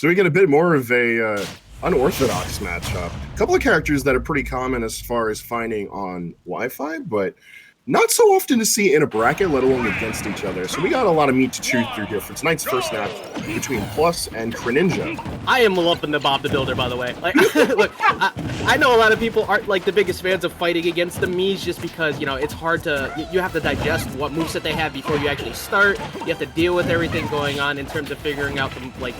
So we get a bit more of a unorthodox matchup. A couple of characters that are pretty common as far as finding on Wi-Fi, but not so often to see in a bracket, let alone against each other. So we got a lot of meat to chew through here for tonight's first match between Plus and Chrininja. I am loving the Bob the Builder, by the way. Like, look, I know a lot of people aren't like the biggest fans of fighting against the Miis just because, you know, it's hard to, you have to digest what moves that they have before you actually start. You have to deal with everything going on in terms of figuring out the, like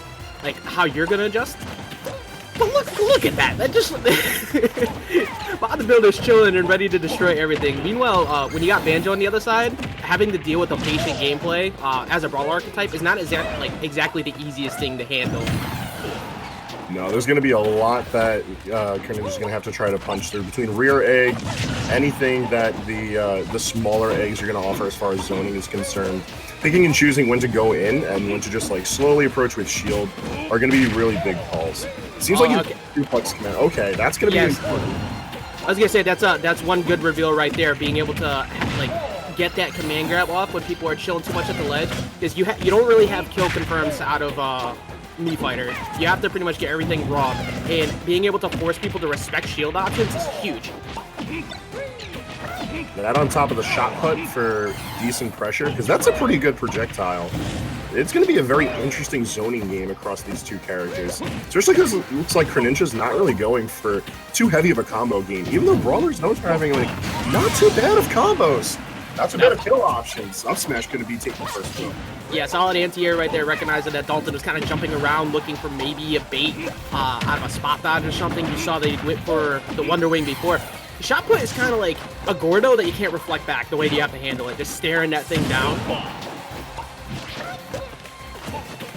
how you're gonna adjust. But look at that! That just Bob the Builder's chilling and ready to destroy everything. Meanwhile, when you got Banjo on the other side, having to deal with the patient gameplay as a brawler archetype is not exactly the easiest thing to handle. No, there's going to be a lot that Chrininja's going to have to try to punch through between rear egg, anything that the smaller eggs are going to offer as far as zoning is concerned. Picking and choosing when to go in and when to just like slowly approach with shield are going to be really big calls. Seems like okay. Duplex command. Okay, that's going to be important. I was going to say that's one good reveal right there, being able to get that command grab off when people are chilling too much at the ledge, because you don't really have kill confirms out of Mii fighters. You have to pretty much get everything raw, and being able to force people to respect shield options is huge. That on top of the shot put for decent pressure, because that's a pretty good projectile. It's going to be a very interesting zoning game across these two characters, especially because it looks like Chrininja's not really going for too heavy of a combo game, even though Brawler's known for having like not too bad of combos. Not too bad of kill options. Up smash going to be taking first kill. Yeah, solid anti-air right there, recognizing that Dalton was kind of jumping around looking for maybe a bait out of a spot dodge or something. You saw they went for the Wonder Wing before. The shot put is kind of like a Gordo that you can't reflect back the way you have to handle it. Just staring that thing down.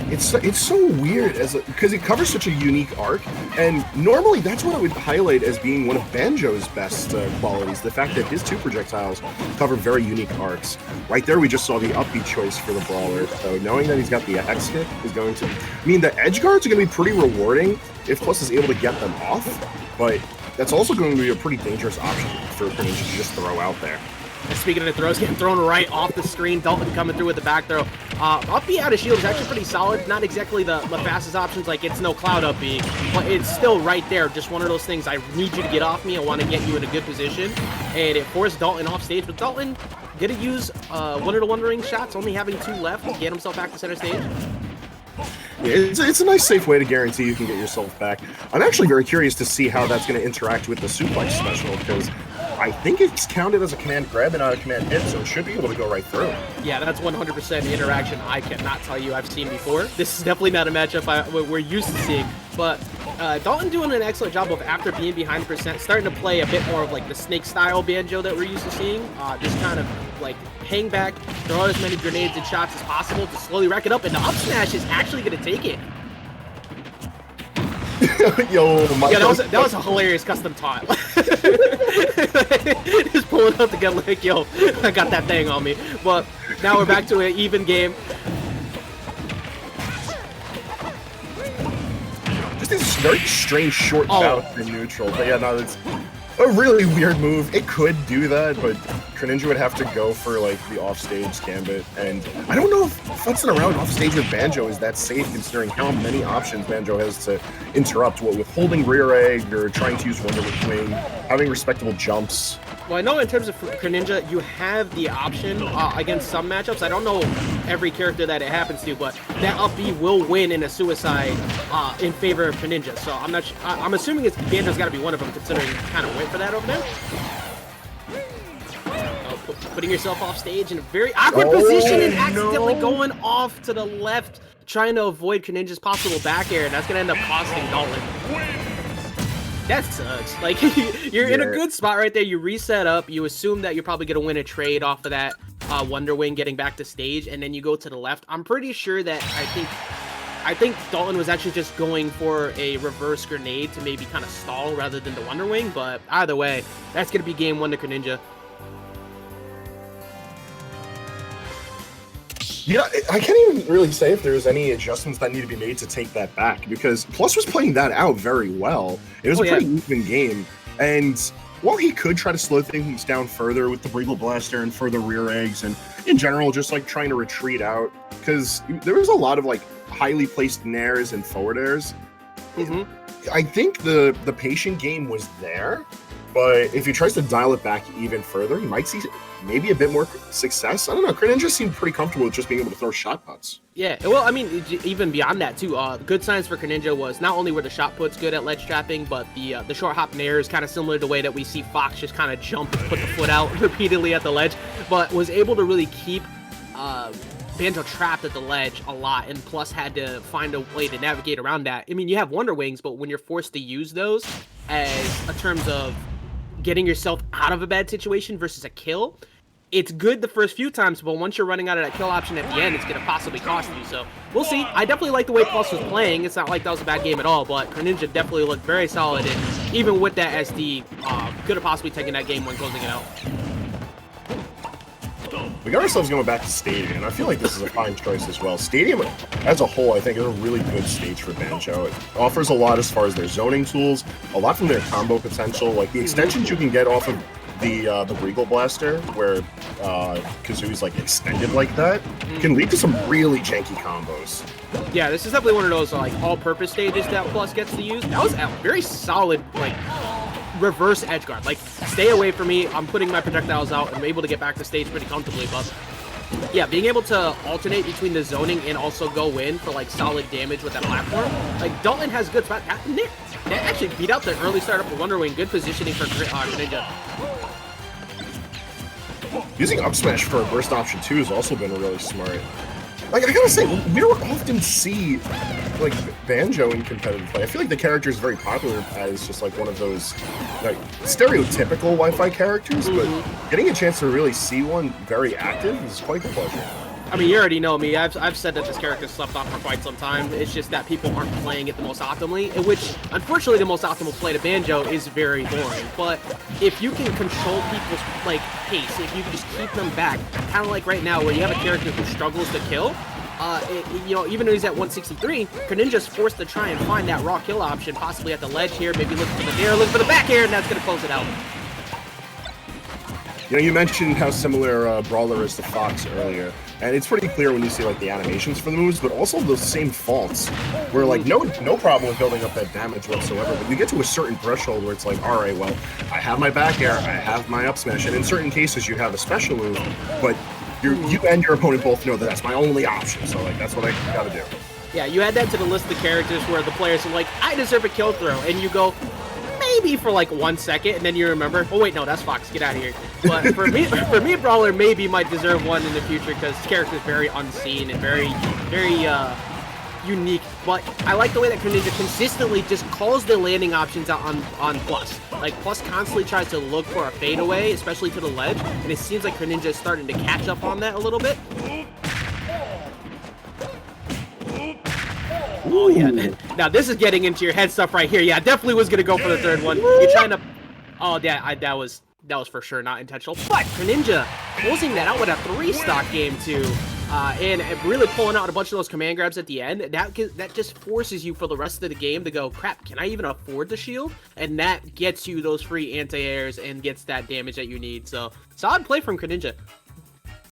It's so weird because it covers such a unique arc, and normally that's what I would highlight as being one of Banjo's best qualities, the fact that his two projectiles cover very unique arcs. Right there we just saw the upbeat choice for the Brawler, so knowing that he's got the X hit is going to... I mean, the edge guards are going to be pretty rewarding if Plus is able to get them off, but that's also going to be a pretty dangerous option for Chrininja to just throw out there. And speaking of the throws, getting thrown right off the screen, Dalton coming through with the back throw. Up B out of shield is actually pretty solid. Not exactly the fastest options, like it's no cloud up B, but it's still right there. Just one of those things, I need you to get off me, I want to get you in a good position. And it forced Dalton off stage, but Dalton gonna use one of the Wondering shots, only having 2 left to get himself back to center stage. Yeah, it's a nice, safe way to guarantee you can get yourself back. I'm actually very curious to see how that's going to interact with the suplex special, because I think it's counted as a command grab and not a command hit, so it should be able to go right through. Yeah, that's 100% interaction I cannot tell you I've seen before. This is definitely not a matchup we're used to seeing, but Dalton doing an excellent job of, after being behind the percent, starting to play a bit more of like the snake-style Banjo that we're used to seeing. Just kind of like hang back, throw out as many grenades and shots as possible to slowly rack it up, and the up smash is actually going to take it. That was a hilarious custom taunt. Just pulling out the gun like, yo, I got that thing on me. But now we're back to an even game. Just this very strange short bounce in neutral. But yeah, no, it's a really weird move. It could do that, but Chrininja would have to go for like the offstage gambit, and I don't know if futzing around offstage with Banjo is that safe, considering how many options Banjo has to interrupt, what with holding rear egg or trying to use Wonder Wing, having respectable jumps. Well, I know in terms of Chrininja, you have the option against some matchups. I don't know every character that it happens to, but that up B will win in a suicide in favor of Chrininja. So I'm not. I'm assuming it's Banjo's got to be one of them, considering you kind of went for that over there. Putting yourself off stage in a very awkward position and accidentally going off to the left, trying to avoid Chrininja's possible back air, and that's gonna end up costing Dalton. That sucks. Like, you're in a good spot right there. You reset up. You assume that you're probably going to win a trade off of that Wonder Wing getting back to stage, and then you go to the left. I'm pretty sure that I think Dalton was actually just going for a reverse grenade to maybe kind of stall rather than the Wonder Wing, but either way, that's going to be game 1 to Chrininja. Yeah, I can't even really say if there's any adjustments that need to be made to take that back, because Plus was playing that out very well. It was a pretty even game, and while he could try to slow things down further with the Breagle Blaster and further rear eggs, and in general just like trying to retreat out, because there was a lot of like highly placed nairs and forward airs. Mm-hmm. I think the patient game was there, but if he tries to dial it back even further, he might see maybe a bit more success. I don't know. Chrininja seemed pretty comfortable with just being able to throw shot puts. Yeah, well, I mean, even beyond that too. Good signs for Chrininja was not only were the shot puts good at ledge trapping, but the short hop nair is kind of similar to the way that we see Fox just kind of jump and put the foot out repeatedly at the ledge, but was able to really keep Banjo trapped at the ledge a lot, and plus had to find a way to navigate around that. I mean, you have Wonder Wings, but when you're forced to use those as a terms of getting yourself out of a bad situation versus a kill, it's good the first few times, but once you're running out of that kill option at the end, it's going to possibly cost you. So we'll see. I definitely like the way Plus was playing. It's not like that was a bad game at all, but Chrininja definitely looked very solid, and even with that SD, could have possibly taken that game when closing it out. We got ourselves going back to Stadium, and I feel like this is a fine choice as well. Stadium, as a whole, I think is a really good stage for Banjo. It offers a lot as far as their zoning tools, a lot from their combo potential, like the extensions you can get off of the Regal Blaster, where Kazooie's like extended like that, can lead to some really janky combos. Yeah, this is definitely one of those like all-purpose stages that Plus gets to use. That was a very solid like reverse edge guard. Like, stay away from me. I'm putting my projectiles out and I'm able to get back to stage pretty comfortably. But yeah, being able to alternate between the zoning and also go in for like solid damage with that platform. Like, Dalton has good spot. That actually beat out the early startup of Wonder Wing. Good positioning for Chrininja. Using up smash for a burst option too has also been really smart. Like, I gotta say, we don't often see like Banjo in competitive play. I feel like the character is very popular as just like one of those like stereotypical Wi-Fi characters, but getting a chance to really see one very active is quite the pleasure. I mean, you already know me. I've said that this character slept on for quite some time. It's just that people aren't playing it the most optimally, in which, unfortunately, the most optimal play to Banjo is very boring. But if you can control people's like pace, if you can just keep them back, kind of like right now where you have a character who struggles to kill, you know, even though he's at 163, Chrininja's forced to try and find that raw kill option, possibly at the ledge here, maybe looking for the nair, looking for the back air, and that's going to close it out. You know, you mentioned how similar Brawler is to Fox earlier, and it's pretty clear when you see like the animations for the moves, but also those same faults, where like no problem with building up that damage whatsoever, but you get to a certain threshold where it's like, all right, well, I have my back air, I have my up smash, and in certain cases you have a special move, but you and your opponent both know that that's my only option, so like that's what I gotta do. Yeah, you add that to the list of characters where the players are like, I deserve a kill throw, and you go, maybe for like 1 second, and then you remember, oh wait, no, that's Fox, get out of here. But for me, Brawler maybe might deserve one in the future because this character is very unseen and very unique. But I like the way that Chrininja consistently just calls the landing options out on Plus. Like, Plus constantly tries to look for a fadeaway, especially to the ledge, and it seems like Chrininja is starting to catch up on that a little bit. Oh yeah, now this is getting into your head stuff right here. Yeah, definitely was gonna go for the third one. You're trying to, oh yeah, that was for sure not intentional. But Chrininja closing that out with a 3-stock game too, and really pulling out a bunch of those command grabs at the end. That just forces you for the rest of the game to go, crap, can I even afford the shield? And that gets you those free anti-airs and gets that damage that you need. So solid play from Chrininja.